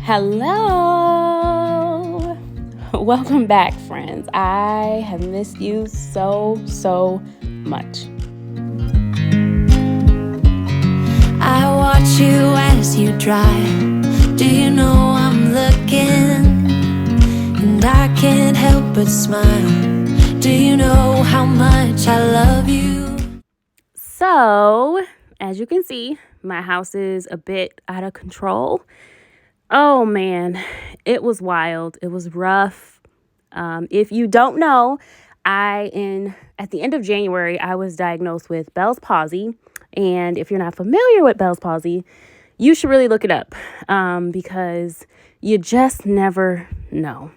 Hello. Welcome back, friends. I have missed you so much. I watch you as you drive. Do you know I'm looking? And I can't help but smile. Do you know how much I love you? So, as you can see, my house is a bit out of control. Oh man, it was wild. It was rough. If you don't know, at the end of January, I was diagnosed with Bell's palsy. And if you're not familiar with Bell's palsy, you should really look it up because you just never know.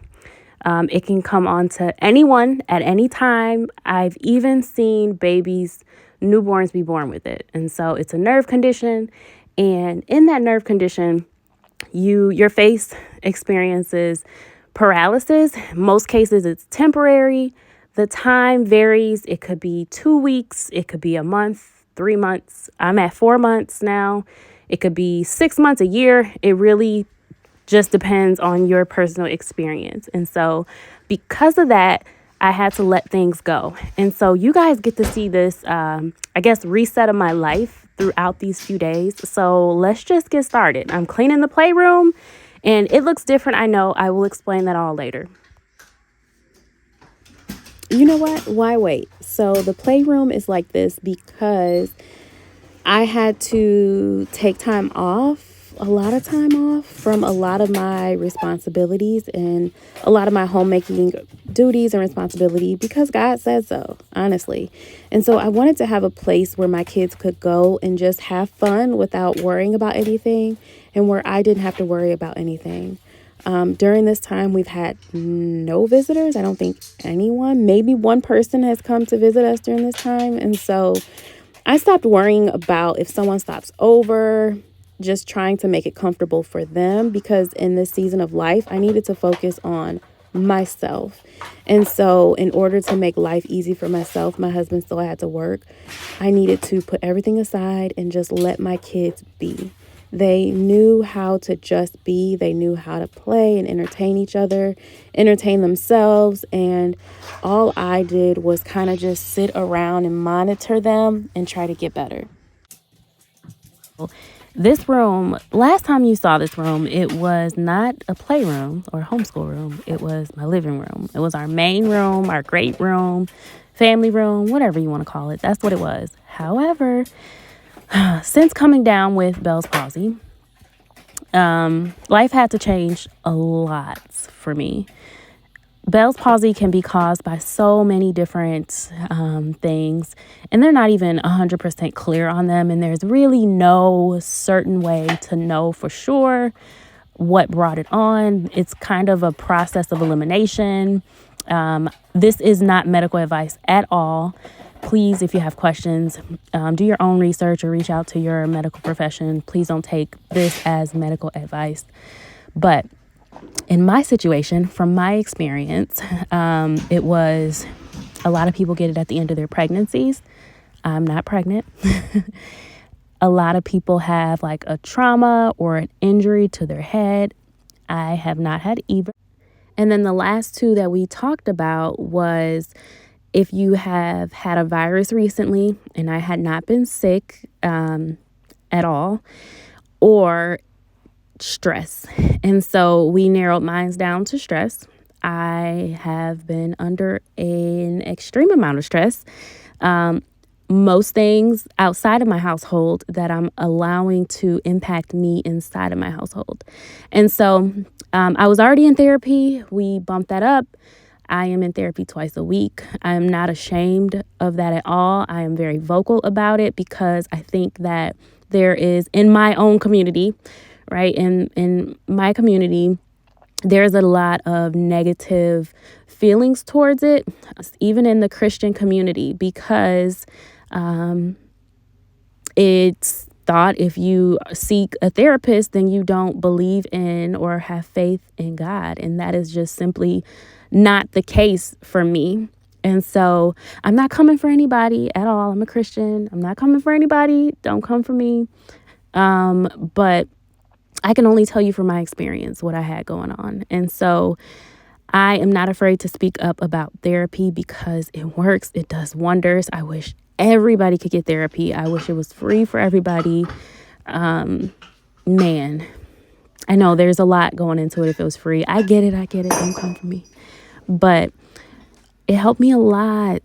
It can come on to anyone at any time. I've even seen newborns be born with it. And so it's a nerve condition. And in that nerve condition, your face experiences paralysis. Most cases, it's temporary. The time varies. It could be 2 weeks. It could be a month, 3 months. I'm at 4 months now. It could be 6 months, a year. It really just depends on your personal experience. And so because of that, I had to let things go. And so you guys get to see this, reset of my life throughout these few days. So let's just get started. I'm cleaning the playroom and it looks different. I know. I will explain that all later. You know what? Why wait? So the playroom is like this because I had to take a lot of time off from a lot of my responsibilities and a lot of my homemaking duties and responsibility because God said so, honestly. And so I wanted to have a place where my kids could go and just have fun without worrying about anything and where I didn't have to worry about anything. During this time, we've had no visitors. I don't think anyone, maybe one person has come to visit us during this time. And so I stopped worrying about if someone stops over, just trying to make it comfortable for them, because in this season of life, I needed to focus on myself. And so in order to make life easy for myself, my husband still had to work. I needed to put everything aside and just let my kids be. They knew how to just be. They knew how to play and entertain each other, entertain themselves. And all I did was kind of just sit around and monitor them and try to get better. This room, last time you saw this room, it was not a playroom or homeschool room. It was my living room. It was our main room, our great room, family room, whatever you want to call it. That's what it was. However, since coming down with Bell's palsy, life had to change a lot for me. Bell's palsy can be caused by so many different things, and they're not even 100% clear on them. And there's really no certain way to know for sure what brought it on. It's kind of a process of elimination. This is not medical advice at all. Please, if you have questions, do your own research or reach out to your medical profession. Please don't take this as medical advice. But in my situation, from my experience, it was a lot of people get it at the end of their pregnancies. I'm not pregnant. A lot of people have like a trauma or an injury to their head. I have not had either. And then the last two that we talked about was if you have had a virus recently, and I had not been sick at all, or stress. And so we narrowed mine down to stress. I have been under an extreme amount of stress. Most things outside of my household that I'm allowing to impact me inside of my household. And so I was already in therapy. We bumped that up. I am in therapy twice a week. I am not ashamed of that at all. I am very vocal about it because I think that there is, in my own community, right, in my community, there's a lot of negative feelings towards it, even in the Christian community, because it's thought if you seek a therapist, then you don't believe in or have faith in God. And that is just simply not the case for me. And so I'm not coming for anybody at all. I'm a Christian. I'm not coming for anybody. Don't come for me. But I can only tell you from my experience what I had going on. And so I am not afraid to speak up about therapy because it works. It does wonders. I wish everybody could get therapy. I wish it was free for everybody. Man, I know there's a lot going into it if it was free. I get it. Don't come for me. But it helped me a lot.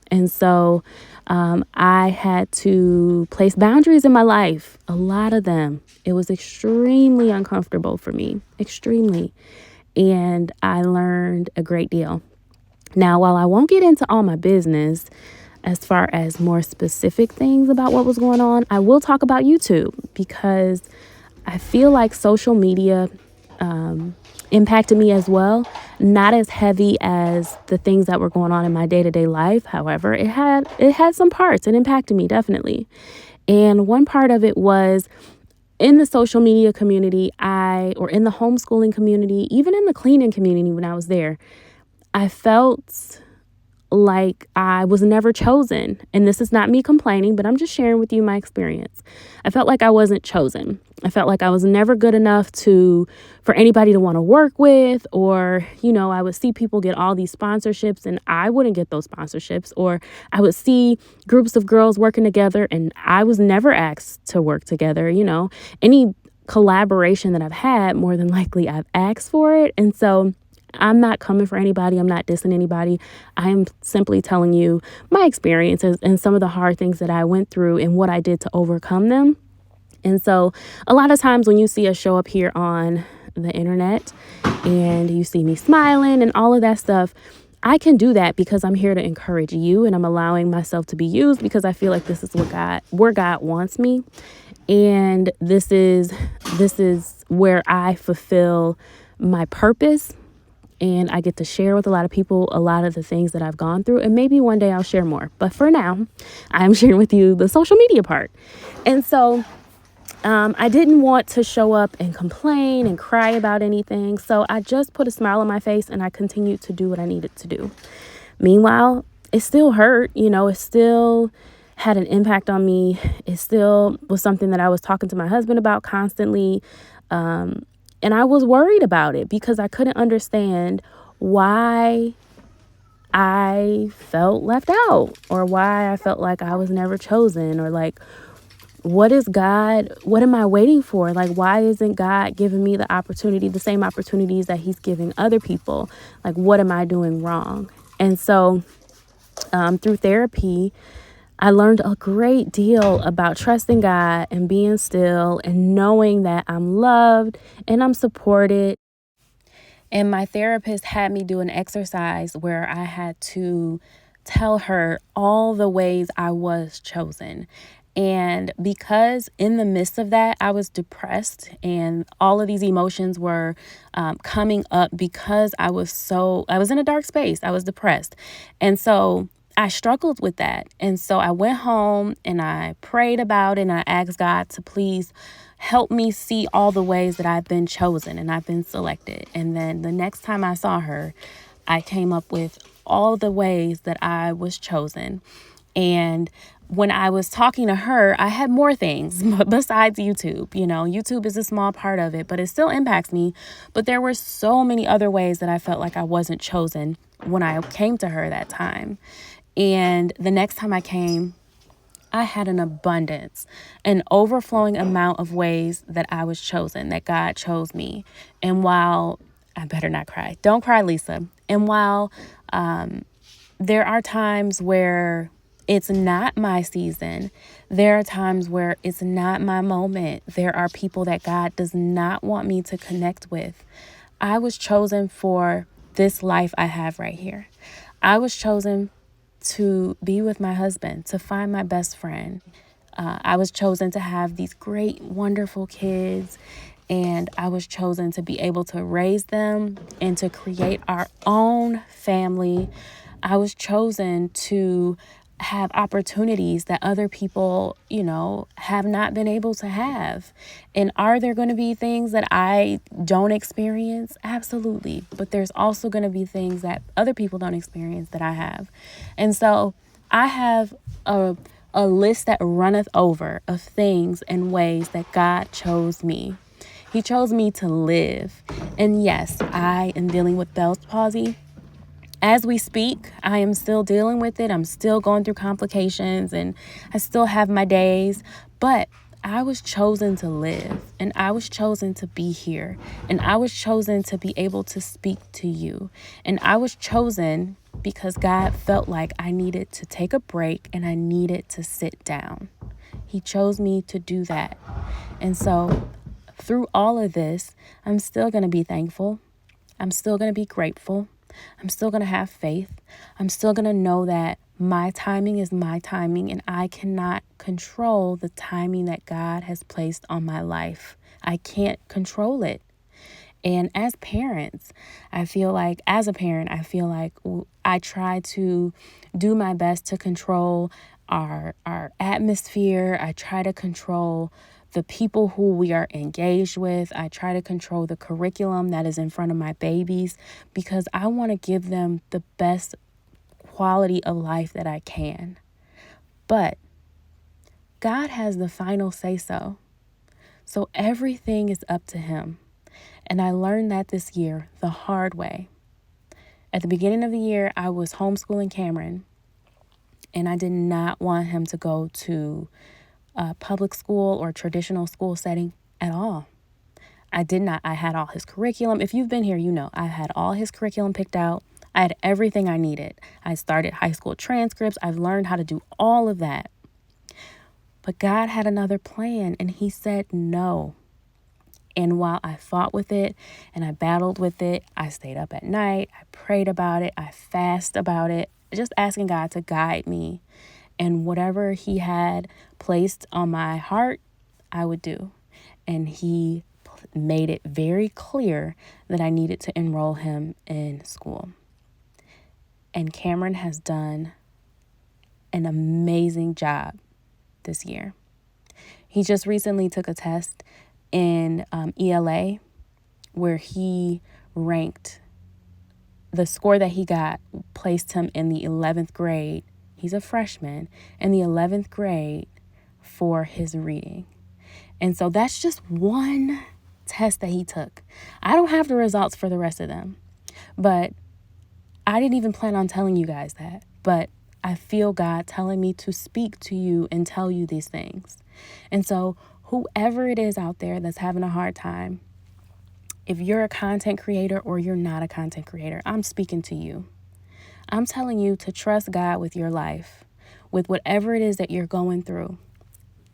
And so I had to place boundaries in my life, a lot of them. It was extremely uncomfortable for me, extremely. And I learned a great deal. Now, while I won't get into all my business as far as more specific things about what was going on, I will talk about YouTube because I feel like social media impacted me as well. Not as heavy as the things that were going on in my day-to-day life. However, it had some parts. It impacted me definitely. And one part of it was in the social media community, or in the homeschooling community, even in the cleaning community when I was there, I felt like I was never chosen. And this is not me complaining, but I'm just sharing with you my experience. I felt like I wasn't chosen. I felt like I was never good enough for anybody to want to work with, or, I would see people get all these sponsorships and I wouldn't get those sponsorships, or I would see groups of girls working together and I was never asked to work together. Any collaboration that I've had, more than likely I've asked for it. And so I'm not coming for anybody. I'm not dissing anybody. I am simply telling you my experiences and some of the hard things that I went through and what I did to overcome them. And so a lot of times when you see us show up here on the internet and you see me smiling and all of that stuff, I can do that because I'm here to encourage you, and I'm allowing myself to be used because I feel like this is where God wants me. And this is where I fulfill my purpose. And I get to share with a lot of people a lot of the things that I've gone through. And maybe one day I'll share more. But for now, I'm sharing with you the social media part. And so I didn't want to show up and complain and cry about anything. So I just put a smile on my face and I continued to do what I needed to do. Meanwhile, it still hurt. It still had an impact on me. It still was something that I was talking to my husband about constantly. And I was worried about it because I couldn't understand why I felt left out, or why I felt like I was never chosen, or like, what am I waiting for? Like, why isn't God giving me the same opportunities that he's giving other people? Like, what am I doing wrong? And so through therapy, I learned a great deal about trusting God and being still and knowing that I'm loved and I'm supported. And my therapist had me do an exercise where I had to tell her all the ways I was chosen. And because in the midst of that, I was depressed and all of these emotions were coming up because I was in a dark space. I was depressed. And so I struggled with that. And so I went home and I prayed about it and I asked God to please help me see all the ways that I've been chosen and I've been selected. And then the next time I saw her, I came up with all the ways that I was chosen. And when I was talking to her, I had more things besides YouTube. YouTube is a small part of it, but it still impacts me. But there were so many other ways that I felt like I wasn't chosen when I came to her that time. And the next time I came, I had an abundance, an overflowing amount of ways that I was chosen, that God chose me. And while I better not cry, don't cry, Lisa. And while there are times where it's not my season, there are times where it's not my moment, there are people that God does not want me to connect with, I was chosen for this life I have right here. I was chosen to be with my husband, to find my best friend. I was chosen to have these great, wonderful kids, and I was chosen to be able to raise them and to create our own family. I was chosen to have opportunities that other people, have not been able to have. And are there going to be things that I don't experience? Absolutely. But there's also going to be things that other people don't experience that I have. And so I have a a list that runneth over of things and ways that God chose me. He chose me to live. And yes, I am dealing with Bell's palsy. As we speak, I am still dealing with it. I'm still going through complications and I still have my days, but I was chosen to live and I was chosen to be here and I was chosen to be able to speak to you. And I was chosen because God felt like I needed to take a break and I needed to sit down. He chose me to do that. And so through all of this, I'm still going to be thankful. I'm still going to be grateful. I'm still going to have faith. I'm still going to know that my timing is my timing and I cannot control the timing that God has placed on my life. I can't control it. And as parents, as a parent, I feel like I try to do my best to control our atmosphere. I try to control the people who we are engaged with. I try to control the curriculum that is in front of my babies because I want to give them the best quality of life that I can. But God has the final say so. So everything is up to Him. And I learned that this year the hard way. At the beginning of the year, I was homeschooling Cameron, and I did not want him to go to a public school or traditional school setting at all. I did not. I had all his curriculum. If you've been here, you know I had all his curriculum picked out. I had everything I needed. I started high school transcripts. I've learned how to do all of that. But God had another plan, and He said no. And while I fought with it and I battled with it, I stayed up at night, I prayed about it, I fasted about it, just asking God to guide me. And whatever He had placed on my heart, I would do. And He made it very clear that I needed to enroll him in school. And Cameron has done an amazing job this year. He just recently took a test in ELA where he ranked, the score that he got placed him in the 11th grade. He's a freshman in the 11th grade for his reading. And so that's just one test that he took. I don't have the results for the rest of them, but I didn't even plan on telling you guys that. But I feel God telling me to speak to you and tell you these things. And so whoever it is out there that's having a hard time, if you're a content creator or you're not a content creator, I'm speaking to you. I'm telling you to trust God with your life, with whatever it is that you're going through.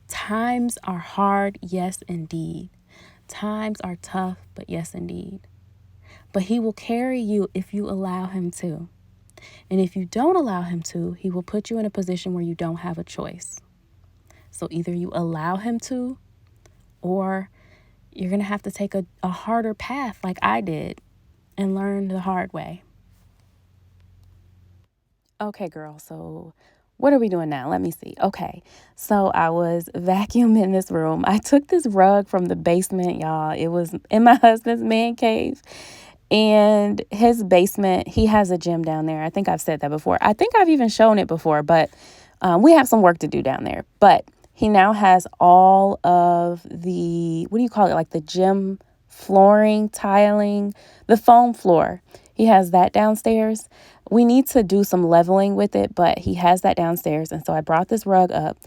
Times are hard, yes, indeed. Times are tough, but yes, indeed. But He will carry you if you allow Him to. And if you don't allow Him to, He will put you in a position where you don't have a choice. So either you allow Him to, or you're going to have to take a harder path like I did and learn the hard way. Okay, girl, so what are we doing now? Let me see. Okay, so I was vacuuming this room. I took this rug from the basement, y'all. It was in my husband's man cave. And his basement, he has a gym down there. I think I've said that before. I think I've even shown it before, but we have some work to do down there. But he now has all of the, what do you call it? Like the gym flooring, tiling, the foam floor. He has that downstairs. We need to do some leveling with it, but he has that downstairs. And so I brought this rug up.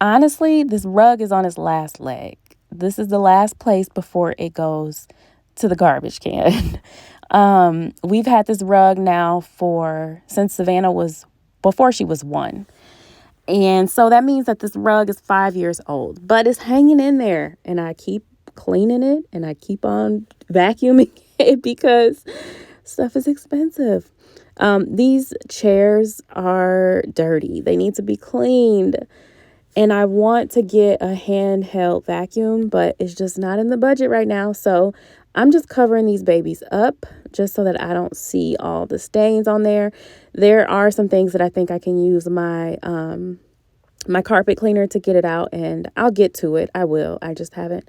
Honestly, this rug is on its last leg. This is the last place before it goes to the garbage can. We've had this rug now since Savannah was, before she was 1. And so that means that this rug is 5 years old, but it's hanging in there, and I keep cleaning it and I keep on vacuuming it because stuff is expensive. These chairs are dirty. They need to be cleaned. And I want to get a handheld vacuum, but it's just not in the budget right now. So I'm just covering these babies up just so that I don't see all the stains on there. There are some things that I think I can use my my carpet cleaner to get it out, and I'll get to it. I will. I just haven't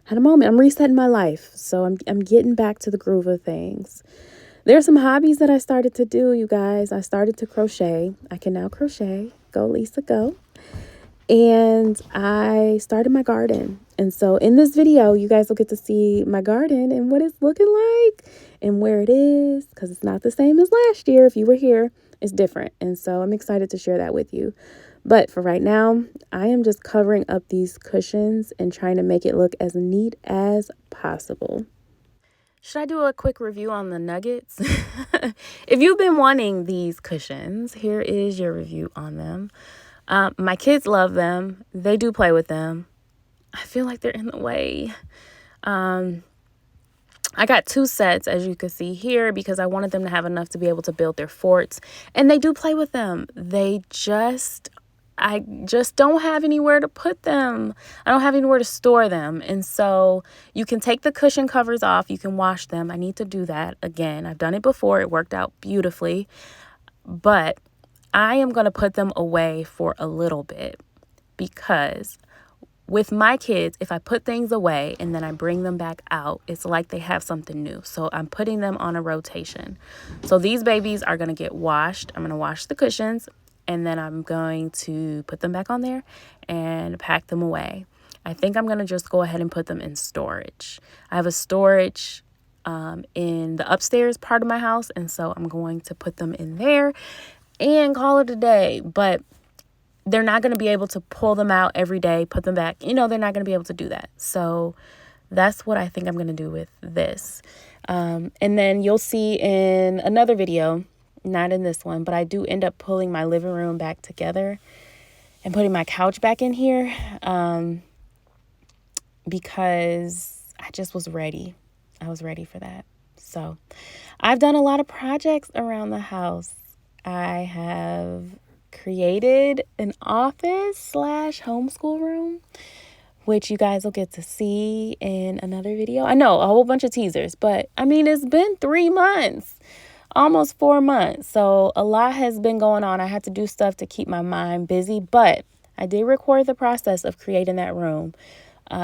had a moment. I'm resetting my life, so I'm getting back to the groove of things. There are some hobbies that I started to do, you guys. I started to crochet. I can now crochet. Go, Lisa, go. And I started my garden. And so in this video, you guys will get to see my garden and what it's looking like and where it is, because it's not the same as last year. If you were here, it's different. And so I'm excited to share that with you. But for right now, I am just covering up these cushions and trying to make it look as neat as possible. Should I do a quick review on the nuggets? If you've been wanting these cushions, here is your review on them. My kids love them. They do play with them. I feel like they're in the way. I got 2 sets, as you can see here, because I wanted them to have enough to be able to build their forts. And they do play with them. I just don't have anywhere to put them. I don't have anywhere to store them. And so you can take the cushion covers off. You can wash them. I need to do that again. I've done it before. It worked out beautifully. But I am going to put them away for a little bit, because with my kids, if I put things away and then I bring them back out, it's like they have something new. So I'm putting them on a rotation. So these babies are going to get washed. I'm going to wash the cushions, and then I'm going to put them back on there and pack them away. I think I'm going to just go ahead and put them in storage. I have a storage in the upstairs part of my house, and so I'm going to put them in there and call it a day. But they're not going to be able to pull them out every day, put them back. They're not going to be able to do that. So that's what I think I'm going to do with this. And then you'll see in another video, not in this one, but I do end up pulling my living room back together and putting my couch back in here because I just was ready. I was ready for that. So I've done a lot of projects around the house. I have created an office / homeschool room, which you guys will get to see in another video. I know, a whole bunch of teasers, but I mean, it's been 3 months, almost 4 months. So a lot has been going on. I had to do stuff to keep my mind busy, but I did record the process of creating that room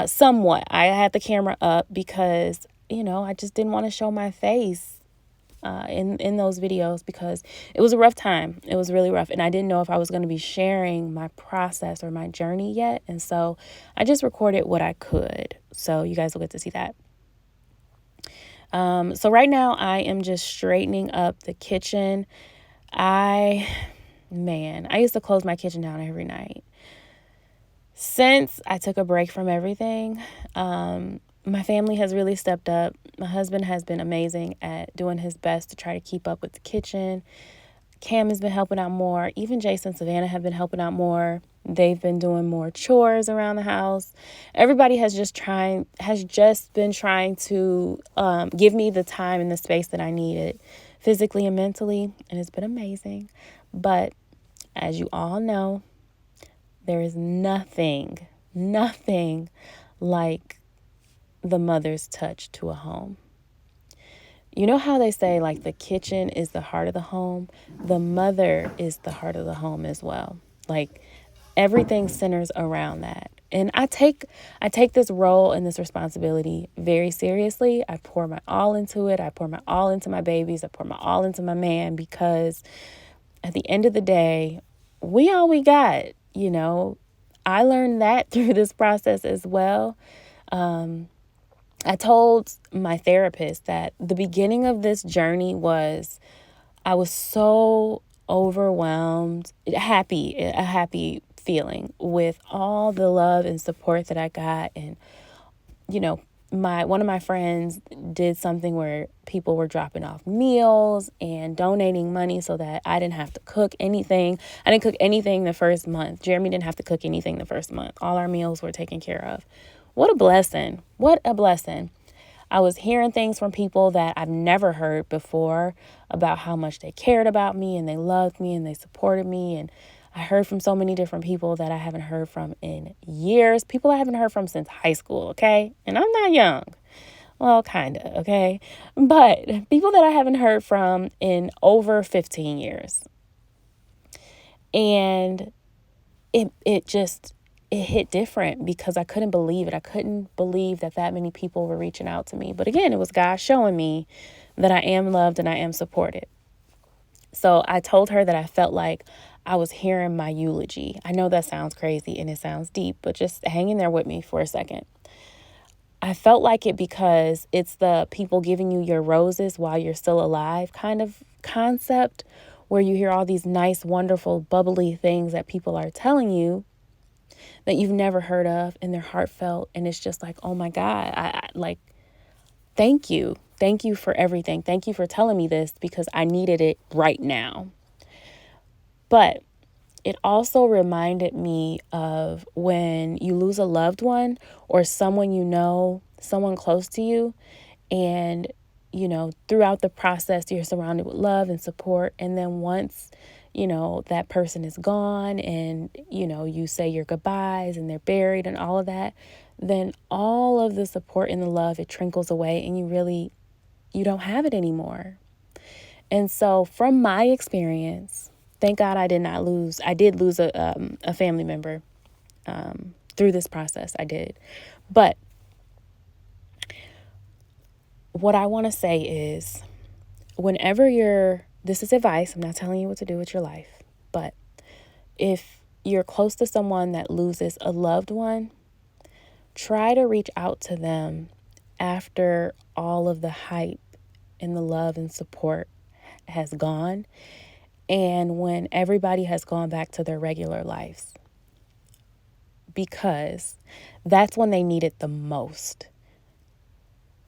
somewhat. I had the camera up because, I just didn't want to show my face in those videos because it was a rough time. It was really rough. And I didn't know if I was going to be sharing my process or my journey yet. And so I just recorded what I could. So you guys will get to see that. So right now I am just straightening up the kitchen. I used to close my kitchen down every night. Since I took a break from everything, my family has really stepped up. My husband has been amazing at doing his best to try to keep up with the kitchen. Cam has been helping out more. Even Jason and Savannah have been helping out more. They've been doing more chores around the house. Everybody has just been trying to give me the time and the space that I needed physically and mentally. And it's been amazing. But as you all know, there is nothing like the mother's touch to a home. You know how they say like the kitchen is the heart of the home? The mother is the heart of the home as well. Like everything centers around that. And I take this role and this responsibility very seriously. I pour my all into it. I pour my all into my babies. I pour my all into my man, because at the end of the day, we all we got, I learned that through this process as well. I told my therapist that the beginning of this journey I was so overwhelmed, a happy feeling with all the love and support that I got. And, one of my friends did something where people were dropping off meals and donating money so that I didn't have to cook anything. I didn't cook anything the first month. Jeremy didn't have to cook anything the first month. All our meals were taken care of. What a blessing. What a blessing. I was hearing things from people that I've never heard before about how much they cared about me and they loved me and they supported me. And I heard from so many different people that I haven't heard from in years. People I haven't heard from since high school, okay? And I'm not young. Well, kind of, okay? But people that I haven't heard from in over 15 years. And it hit different because I couldn't believe it. I couldn't believe that many people were reaching out to me. But again, it was God showing me that I am loved and I am supported. So I told her that I felt like I was hearing my eulogy. I know that sounds crazy and it sounds deep, but just hang in there with me for a second. I felt like it because it's the people giving you your roses while you're still alive kind of concept, where you hear all these nice, wonderful, bubbly things that people are telling you that you've never heard of, and they're heartfelt. And it's just like, oh my God, I like, thank you. Thank you for everything. Thank you for telling me this because I needed it right now. But it also reminded me of when you lose a loved one or someone you know, someone close to you, and throughout the process, you're surrounded with love and support. And then once, that person is gone and, you say your goodbyes and they're buried and all of that, then all of the support and the love, it trickles away and you don't have it anymore. And so from my experience, thank God I did lose a family member through this process. I did. But what I want to say is, this is advice, I'm not telling you what to do with your life, but if you're close to someone that loses a loved one, try to reach out to them after all of the hype and the love and support has gone, and when everybody has gone back to their regular lives, because that's when they need it the most.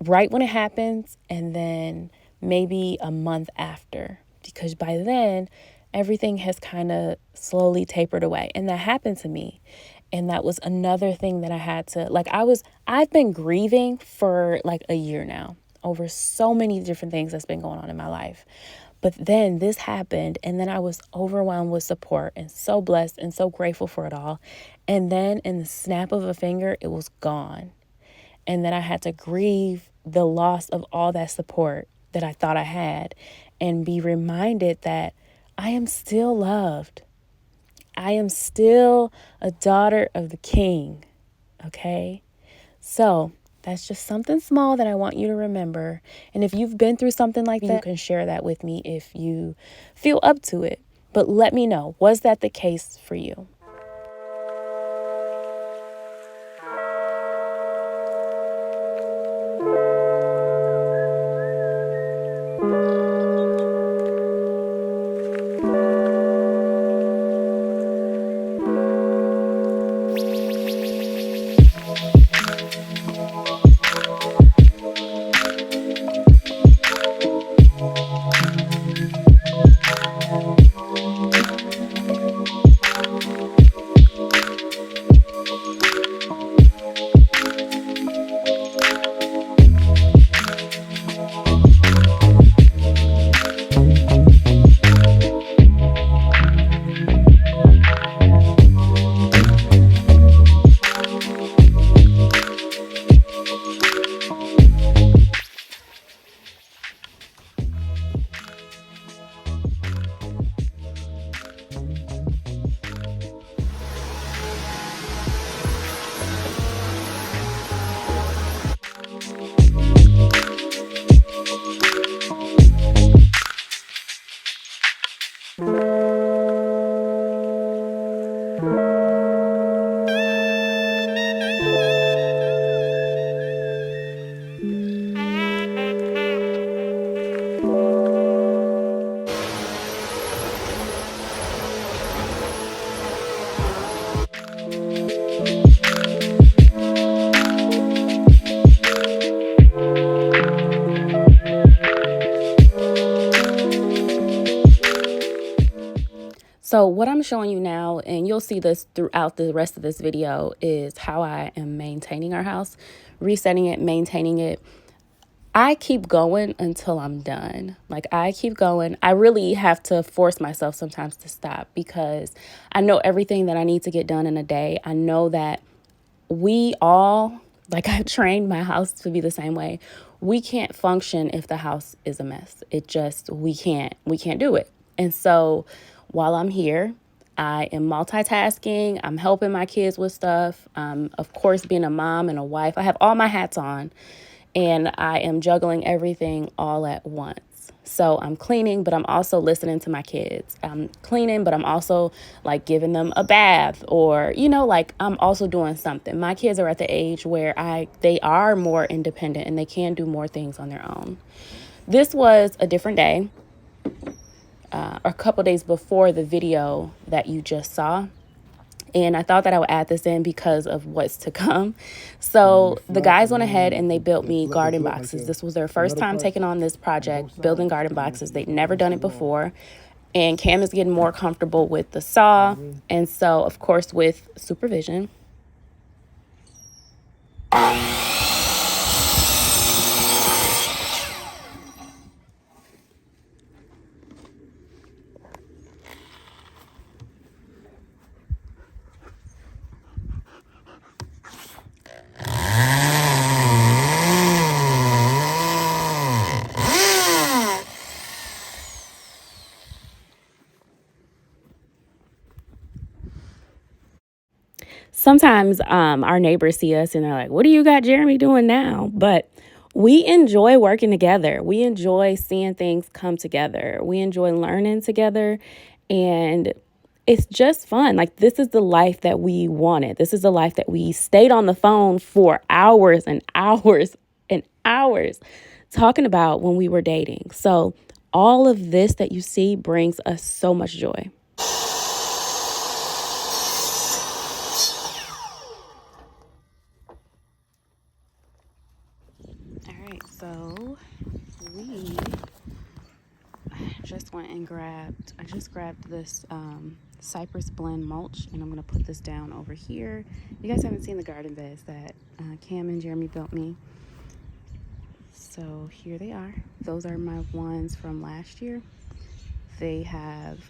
Right when it happens, and then maybe a month after, because by then everything has kind of slowly tapered away. And that happened to me. And that was another thing that I had to, I've been grieving for like a year now over so many different things that's been going on in my life. But then this happened, and then I was overwhelmed with support and so blessed and so grateful for it all. And then in the snap of a finger, it was gone. And then I had to grieve the loss of all that support that I thought I had, and be reminded that I am still loved. I am still a daughter of the King. Okay? So that's just something small that I want you to remember. And if you've been through something like that, you can share that with me if you feel up to it. But let me know, was that the case for you? So what I'm showing you now, and you'll see this throughout the rest of this video, is how I am maintaining our house, resetting it, maintaining it. I keep going until I'm done. I keep going. I really have to force myself sometimes to stop, because I know everything that I need to get done in a day. I know that we all, I've trained my house to be the same way. We can't function if the house is a mess. We can't do it. And so while I'm here, I am multitasking. I'm helping my kids with stuff. Of course, being a mom and a wife, I have all my hats on, and I am juggling everything all at once. balance. So I'm cleaning, but I'm also listening to my kids. I'm cleaning, but I'm also like giving them a bath, or, like I'm also doing something. My kids are at the age where they are more independent and they can do more things on their own. This was a different day, a couple days before the video that you just saw. And I thought that I would add this in because of what's to come. So the guys went ahead and they built me garden boxes. This was their first time taking on this project, building garden boxes. They'd never done it before. And Cam is getting more comfortable with the saw. And so, of course, with supervision. Sometimes our neighbors see us and they're like, what do you got Jeremy doing now? But we enjoy working together. We enjoy seeing things come together. We enjoy learning together. And it's just fun. Like, this is the life that we wanted. This is the life that we stayed on the phone for hours and hours and hours talking about when we were dating. So all of this that you see brings us so much joy. All right, so we just went and I just grabbed this cypress blend mulch, and I'm going to put this down over here. You guys haven't seen the garden beds that Cam and Jeremy built me. So here they are. Those are my ones from last year.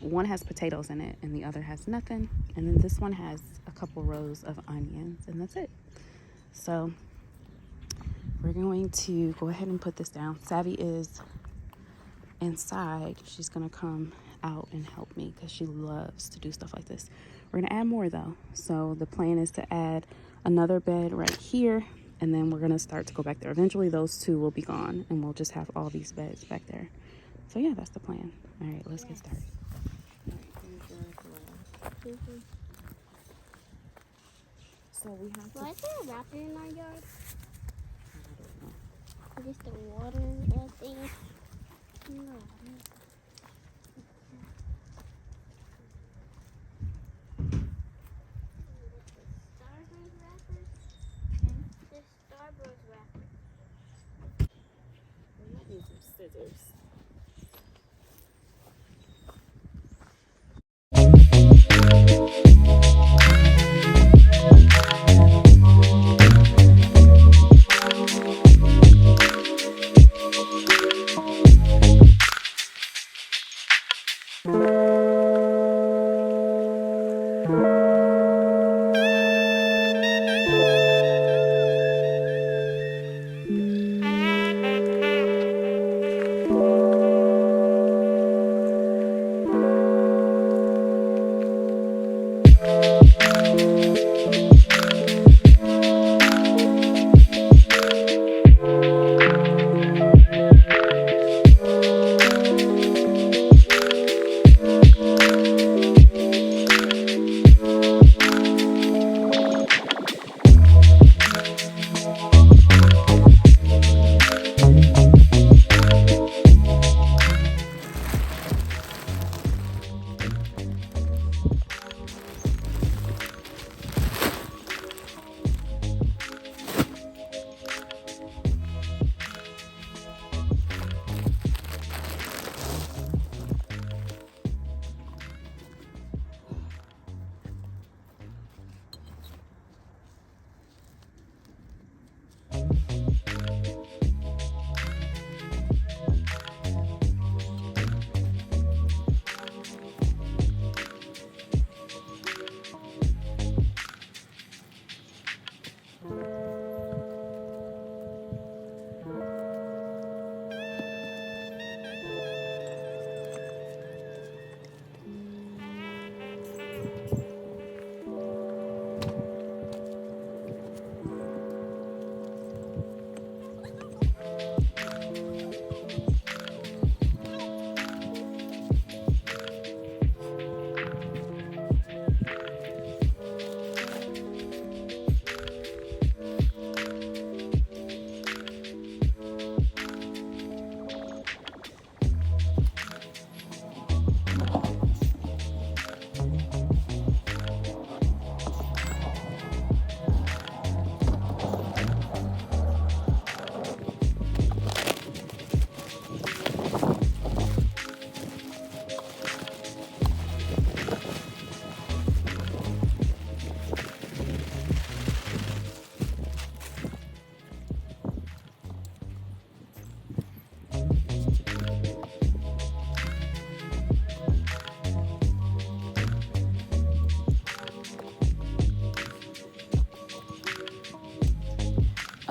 One has potatoes in it and the other has nothing. And then this one has a couple rows of onions, and that's it. So we're going to go ahead and put this down. Savvy is inside. She's gonna come out and help me because she loves to do stuff like this. We're gonna add more though. So the plan is to add another bed right here, and then we're gonna start to go back there. Eventually those two will be gone and we'll just have all these beds back there. So yeah, that's the plan. All right, let's get started. So we have to... Why is there a raptor in our yard? I don't know. Just the water thing. No. Starburst wrapper? The Starburst wrapper. We might need some scissors.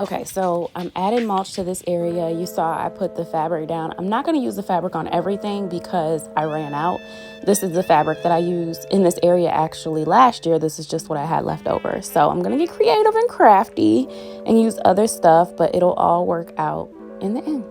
Okay, so I'm adding mulch to this area. You saw I put the fabric down. I'm not going to use the fabric on everything because I ran out. This is the fabric that I used in this area actually last year. This is just what I had left over. So I'm going to get creative and crafty and use other stuff, but it'll all work out in the end.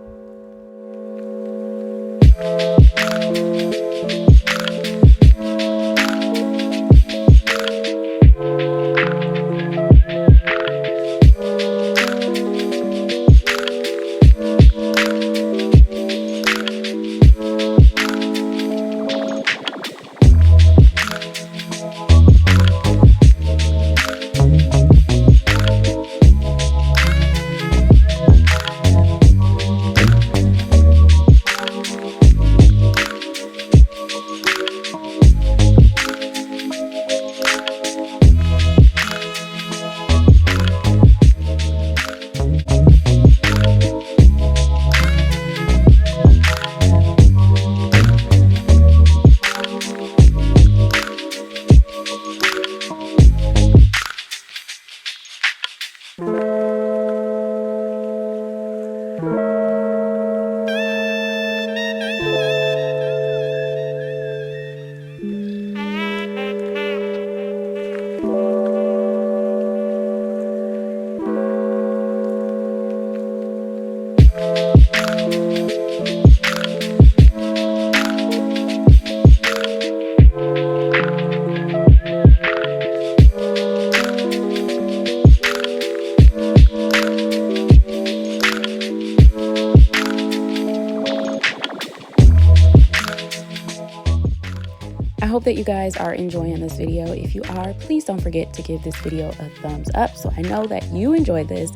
I hope that you guys are enjoying this video. If you are, please don't forget to give this video a thumbs up so I know that you enjoyed this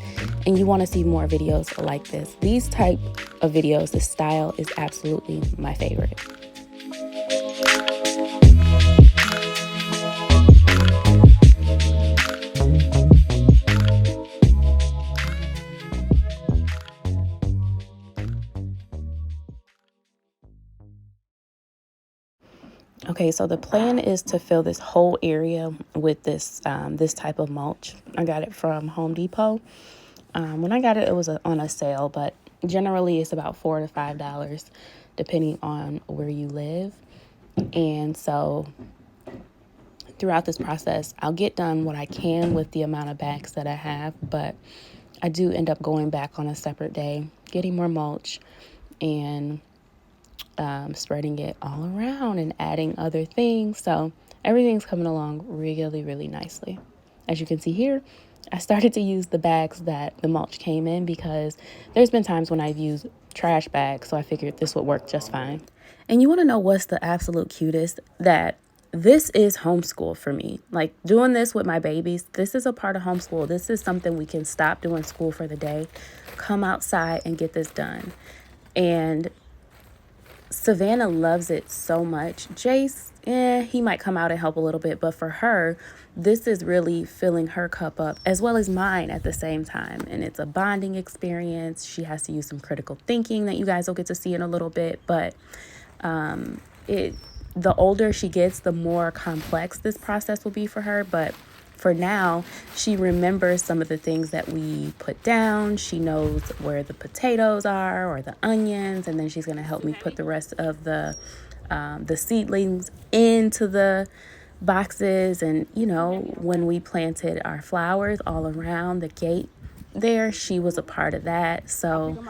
and you want to see more videos like this. These type of videos, this style is absolutely my favorite. Okay, so the plan is to fill this whole area with this this type of mulch. I got it from Home Depot. When I got it, it was on a sale, but generally it's about $4 to $5 depending on where you live. And so throughout this process, I'll get done what I can with the amount of bags that I have, but I do end up going back on a separate day, getting more mulch and spreading it all around and adding other things. So everything's coming along really, really nicely. As you can see here, I started to use the bags that the mulch came in because there's been times when I've used trash bags, so I figured this would work just fine. And you want to know what's the absolute cutest? That this is homeschool for me. Like doing this with my babies, this is a part of homeschool. This is something we can stop doing school for the day, come outside and get this done. And Savannah loves it so much. Jace, he might come out and help a little bit, but for her, this is really filling her cup up as well as mine at the same time. And it's a bonding experience. She has to use some critical thinking that you guys will get to see in a little bit, but the older she gets, the more complex this process will be for her. But for now, she remembers some of the things that we put down. She knows where the potatoes are or the onions, and then she's going to help me put the rest of the seedlings into the boxes. And, you know, when we planted our flowers all around the gate there, she was a part of that. So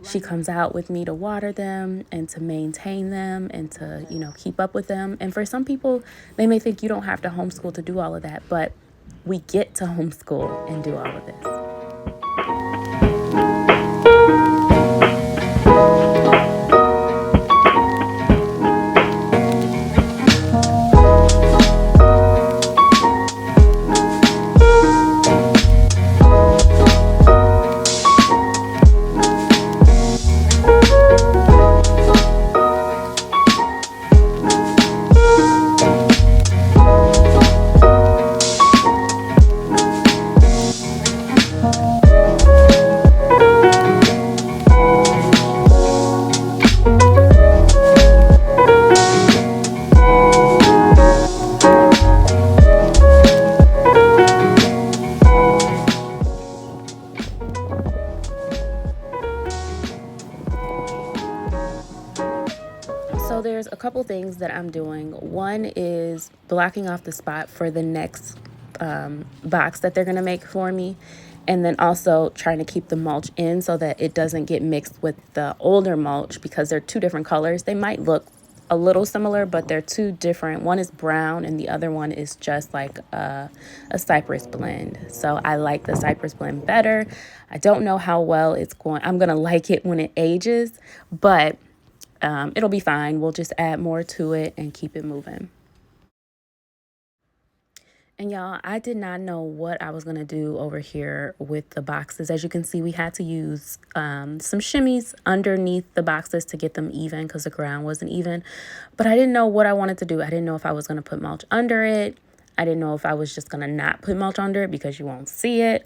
she comes out with me to water them and to maintain them and to, you know, keep up with them. And for some people, they may think you don't have to homeschool to do all of that, but we get to homeschool and do all of this. a couple things that I'm doing. One is blocking off the spot for the next box that they're going to make for me. And then also trying to keep the mulch in so that it doesn't get mixed with the older mulch, because they're two different colors. They might look a little similar, but they're two different. One is brown and the other one is just like a cypress blend. So I like the cypress blend better. I don't know how well I'm going to like it when it ages, but it'll be fine. We'll just add more to it and keep it moving. And y'all, I did not know what I was going to do over here with the boxes. As you can see, we had to use some shimmies underneath the boxes to get them even because the ground wasn't even. But I didn't know what I wanted to do. I didn't know if I was going to put mulch under it. I didn't know if I was just going to not put mulch under it because you won't see it.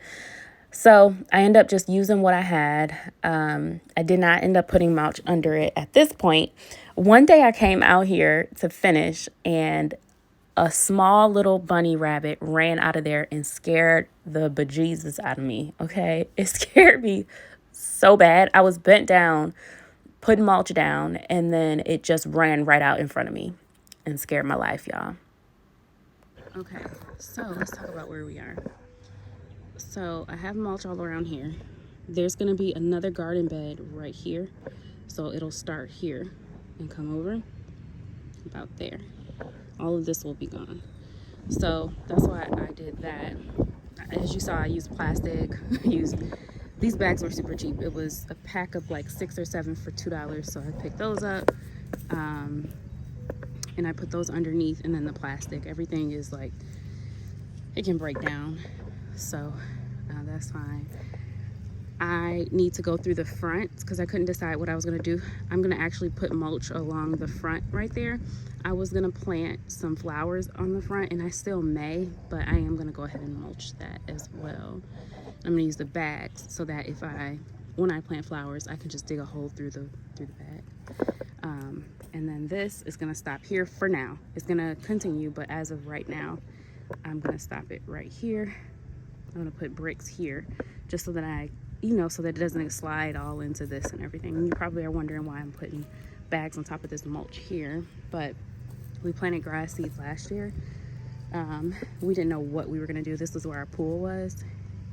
So I ended up just using what I had. I did not end up putting mulch under it at this point. One day I came out here to finish and a small little bunny rabbit ran out of there and scared the bejesus out of me, okay? It scared me so bad. I was bent down, putting mulch down, and then it just ran right out in front of me and scared my life, y'all. Okay, so let's talk about where we are. So I have mulch all around here. There's going to be another garden bed right here. So it'll start here and come over about there. All of this will be gone. So that's why I did that. As you saw, I used plastic. These bags were super cheap. It was a pack of like 6 or 7 for $2. So I picked those up. And I put those underneath, and then the plastic. Everything is like, it can break down. So that's fine. I need to go through the front because I couldn't decide what I was going to do. I'm going to actually put mulch along the front right there. I was going to plant some flowers on the front, and I still may, but I am going to go ahead and mulch that as well. I'm going to use the bags so that when I plant flowers, I can just dig a hole through the bag. And then this is going to stop here for now. It's going to continue, but as of right now, I'm going to stop it right here. I'm going to put bricks here just so that so that it doesn't slide all into this and everything. And you probably are wondering why I'm putting bags on top of this mulch here, but we planted grass seeds last year. We didn't know what we were going to do. This was where our pool was,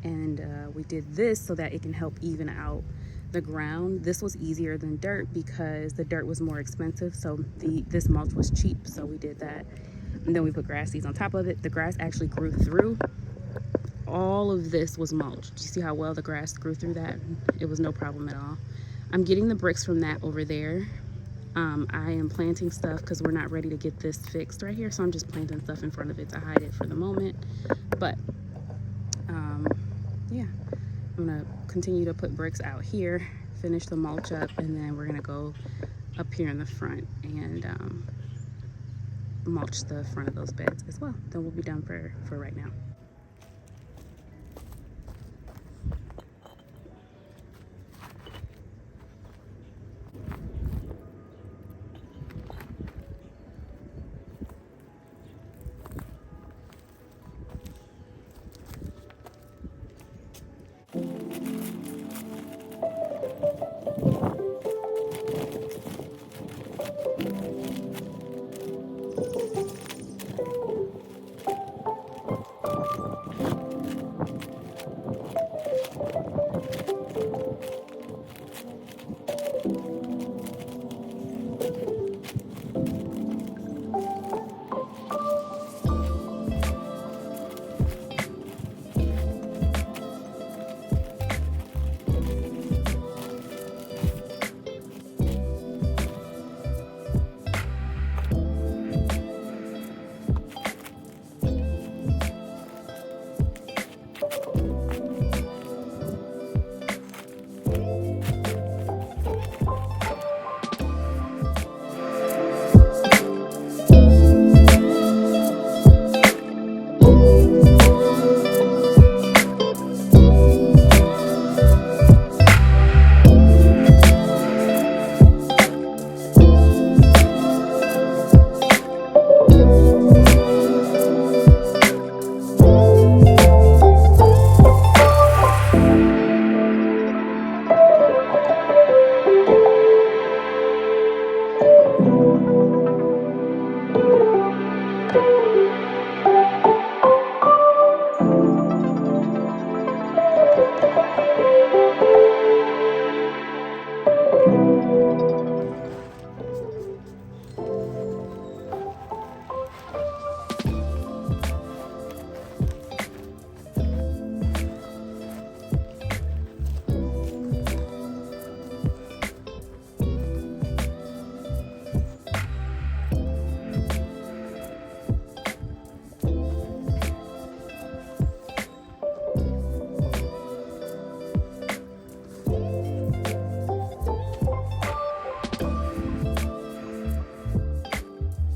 and we did this so that it can help even out the ground. This was easier than dirt because the dirt was more expensive, so this mulch was cheap, so we did that. And then we put grass seeds on top of it. The grass actually grew through. All of this was mulch. Do you see how well the grass grew through that? It was no problem at all. I'm getting the bricks from that over there. I am planting stuff because we're not ready to get this fixed right here, so I'm just planting stuff in front of it to hide it for the moment. But yeah, I'm gonna continue to put bricks out here, finish the mulch up, and then we're gonna go up here in the front and mulch the front of those beds as well. Then we'll be done for right now.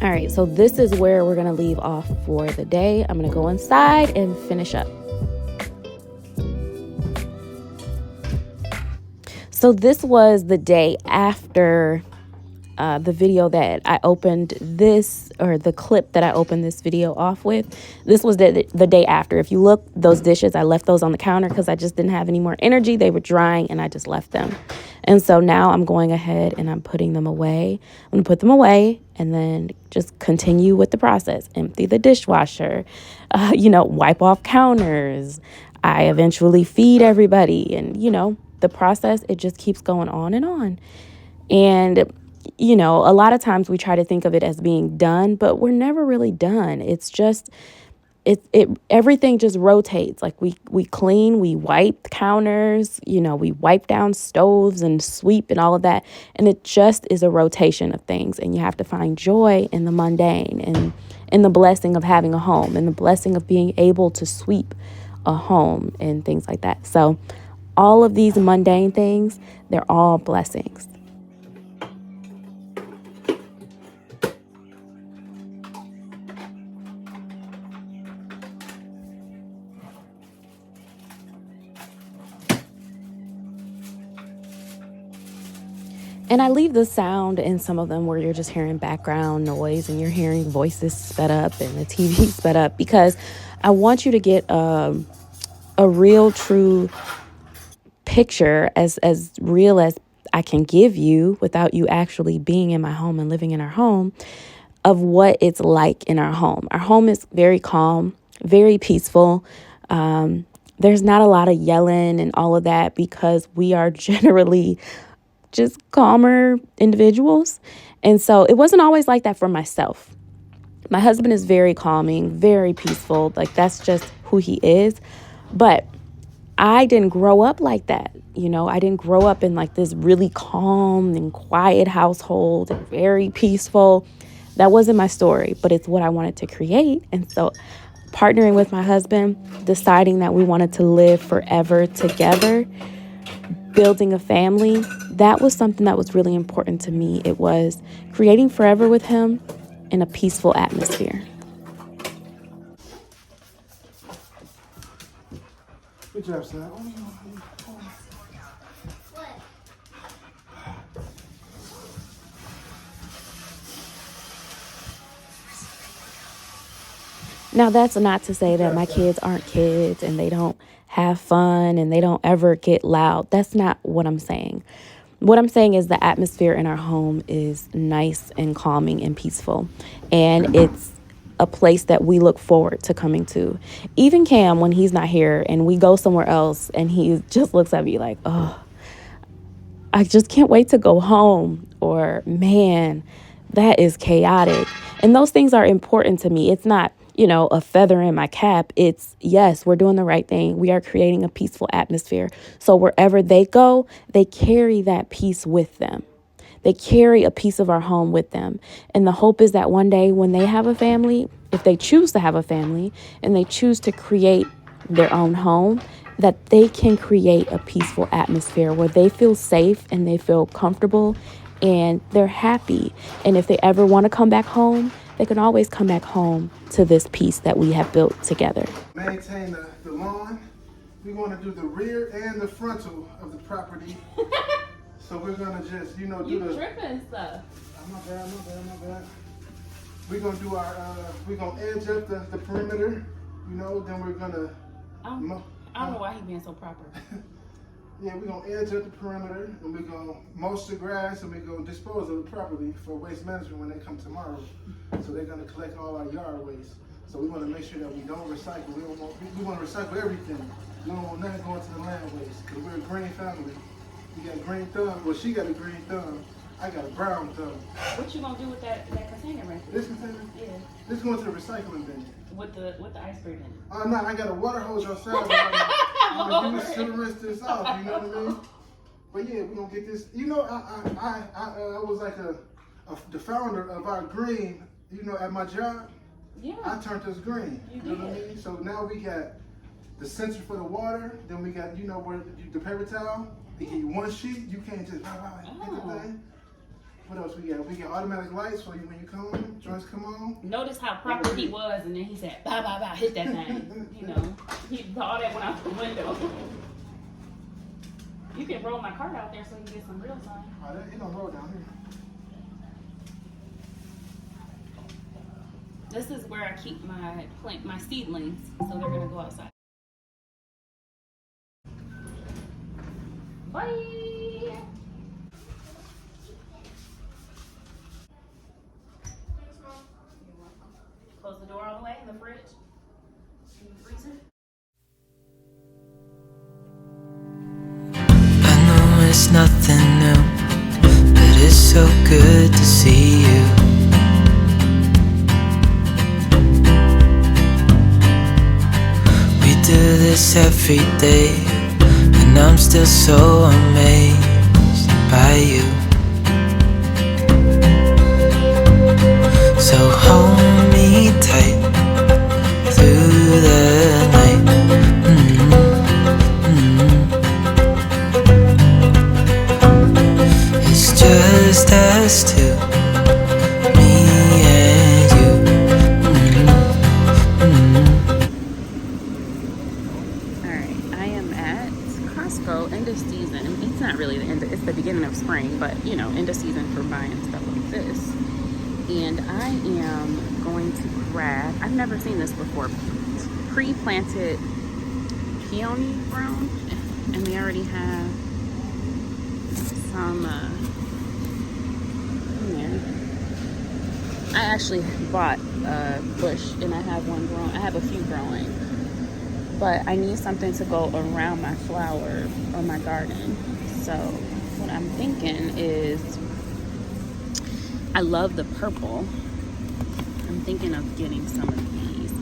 All right, so this is where we're gonna leave off for the day. I'm gonna go inside and finish up. So this was the day after the video that I opened this, or the clip that I opened this video off with. This was the day after. If you look, those dishes, I left those on the counter because I just didn't have any more energy. They were drying and I just left them. And so now I'm going ahead and I'm putting them away. I'm going to put them away and then just continue with the process. Empty the dishwasher, wipe off counters. I eventually feed everybody, and, the process, it just keeps going on and on. And a lot of times we try to think of it as being done, but we're never really done. It's just, everything just rotates. Like we clean, we wipe counters, we wipe down stoves and sweep and all of that. And it just is a rotation of things. And you have to find joy in the mundane, and in the blessing of having a home, and the blessing of being able to sweep a home and things like that. So all of these mundane things, they're all blessings. And I leave the sound in some of them where you're just hearing background noise and you're hearing voices sped up and the TV sped up, because I want you to get a real, true picture, as real as I can give you without you actually being in my home and living in our home, of what it's like in our home. Our home is very calm, very peaceful. There's not a lot of yelling and all of that, because we are generally just calmer individuals. And so it wasn't always like that for myself. My husband is very calming, very peaceful. Like, that's just who he is. But I didn't grow up like that. I didn't grow up in like this really calm and quiet household and very peaceful. That wasn't my story, but it's what I wanted to create. And so partnering with my husband, deciding that we wanted to live forever together, building a family, that was something that was really important to me. It was creating forever with him in a peaceful atmosphere. Good job, son. Now, that's not to say that my kids aren't kids and they don't have fun and they don't ever get loud. That's not what I'm saying. What I'm saying is the atmosphere in our home is nice and calming and peaceful. And it's a place that we look forward to coming to. Even Cam, when he's not here and we go somewhere else and he just looks at me like, oh, I just can't wait to go home. Or, man, that is chaotic. And those things are important to me. It's not, a feather in my cap. It's, yes, we're doing the right thing. We are creating a peaceful atmosphere. So wherever they go, they carry that peace with them. They carry a piece of our home with them. And the hope is that one day when they have a family, if they choose to have a family and they choose to create their own home, that they can create a peaceful atmosphere where they feel safe and they feel comfortable and they're happy. And if they ever want to come back home, they can always come back home to this piece that we have built together. Maintain the lawn. We want to do the rear and the frontal of the property. So we're going to just, do the... tripping stuff. My bad. We're going to do we're going to edge up the perimeter, then we're going to... I don't know why he's being so proper. Yeah, we're going to edge up the perimeter, and we're going to mulch the grass, and we're going to dispose of it properly for waste management when they come tomorrow. So they're going to collect all our yard waste. So we want to make sure that we don't recycle. We want to recycle everything. We don't want nothing going to the land waste, because we're a green family. You got a green thumb. Well, she got a green thumb. I got a brown thumb. What you gonna do with that container right there? This container? Yeah. This going to the recycling bin. With the ice cream in it. Oh no, I got a water hose outside. I'm gonna use to rinse this off. You know what I mean? But yeah, we're gonna get this. I was like the founder of our green. At my job. Yeah. I turned this green. You know what I mean? So now we got the sensor for the water. Then we got where the paper towel. They give you one sheet. You can't just hit the thing. What else we got? We get automatic lights for you when you come home. Joints come on. Notice how proper he was, and then he said, "Bow, bow, bow, hit that thing." You know, he saw that went out the window. You can roll my cart out there so you can get some real sun. Oh, it don't roll down here. This is where I keep my seedlings, so they're gonna go outside. Bye. Close the door all the way in the fridge. In the freezer. I know it's nothing new, but it's so good to see you. We do this every day, and I'm still so amazed by you. So hold me tight through the night. It's just us two, me and you. Alright, I am at Costco, end of season. It's not really the end, it's the beginning of spring, but you know, end of season for buying stuff like this. And I am going to grab, I've never seen this before, pre-planted peony grown, and they already have some in there. I actually bought a bush and I have one growing, I have a few growing, but I need something to go around my flower or my garden. So what I'm thinking is, I love the purple. I'm thinking of getting some of these.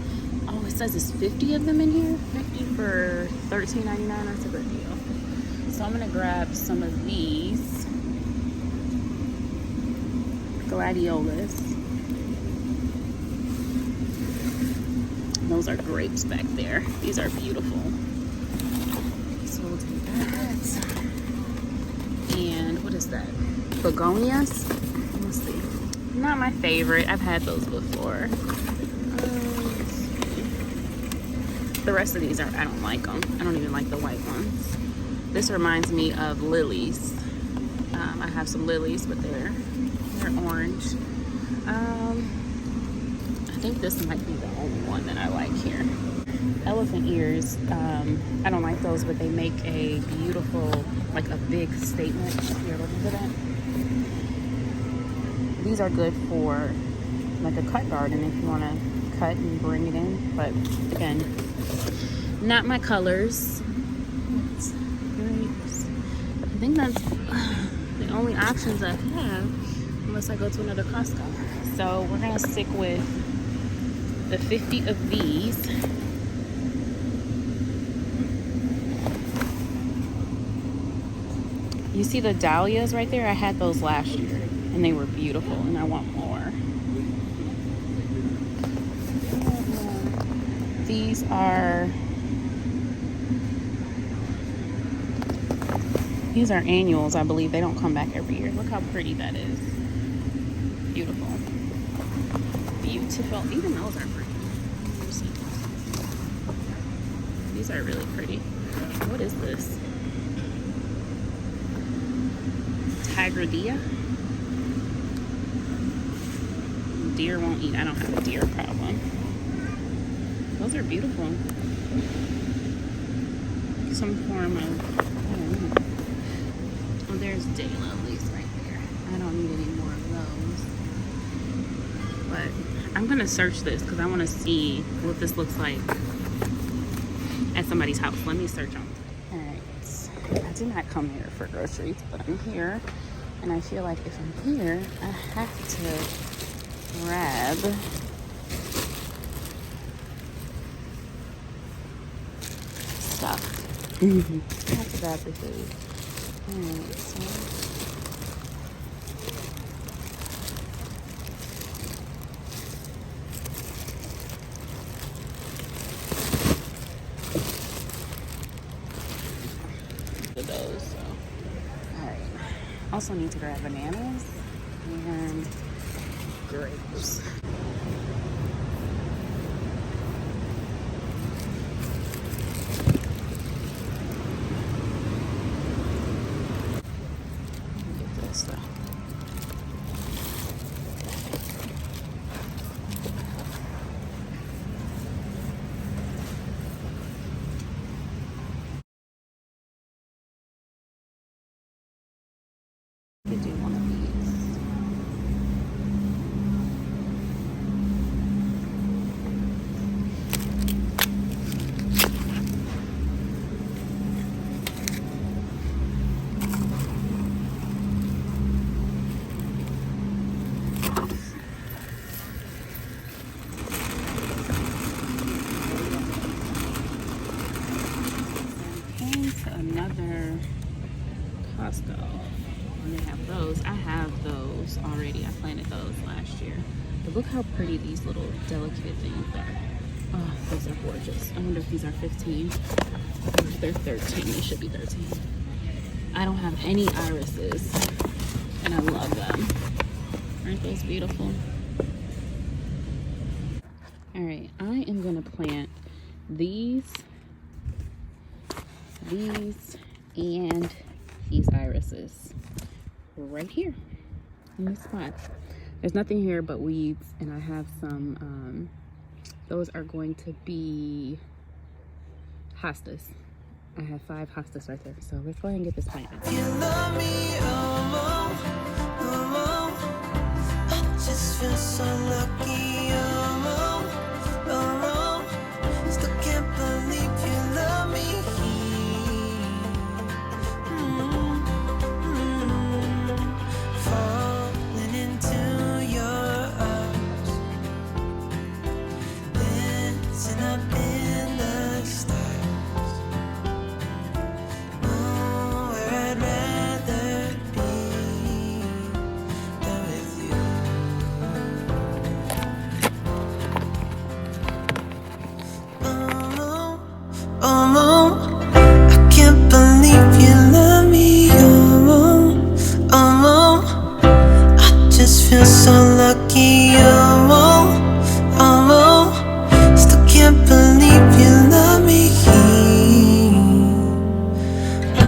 Oh, it says it's 50 of them in here. 50 for $13.99. That's a good deal. So I'm gonna grab some of these gladiolas. Those are grapes back there. These are beautiful. So we'll do that. And what is that? Begonias. Let's see. Not my favorite. I've had those before. The rest of these are, I don't like them. I don't even like the white ones. This reminds me of lilies. I have some lilies, but they're orange. I think this might be the only one that I like here. Elephant ears. I don't like those, but they make a beautiful, like a big statement. Here, look at that. These are good for like a cut garden if you want to cut and bring it in. But again, not my colors. Grapes. I think that's the only options I have unless I go to another Costco. So we're gonna stick with the 50 of these. You see the dahlias right there? I had those last year and they were beautiful and I want more. These are annuals, I believe. They don't come back every year. Look how pretty that is. Beautiful. Beautiful. Even those are pretty. These are really pretty. What is this? Tigradilla? Deer won't eat. I don't have a deer problem. Those are beautiful. Some form of, I don't know. Oh, there's daylilies right there. I don't need any more of those. But I'm gonna search this because I want to see what this looks like at somebody's house. Let me search on. All right. I did not come here for groceries, but I'm here, and I feel like if I'm here, I have to grab stuff. I have to grab the food. Alright, so those. So alright. Also need to grab bananas. and grapes. Get this though. You do one of these. Came to another Costco. And they have those. I have those already. I planted those last year. But look how pretty these little delicate things are. Oh, those are gorgeous. I wonder if these are 15 or if they're 13. They should be 13. I don't have any irises and I love them. Aren't those beautiful? All right, I am gonna plant these, and these irises right here in this spot. There's nothing here but weeds, and I have some, those are going to be hostas. I have 5 hostas right there, so let's go ahead and get this planted. You love me, oh, oh, oh. I just feel so lucky, oh, oh, oh. Still can't believe you love me. Falling into your arms, dancing up in the stars. Nowhere I'd rather be than with you. Oh, oh, oh, I can't believe you love me. Oh, oh, oh, I just feel so lucky. Oh.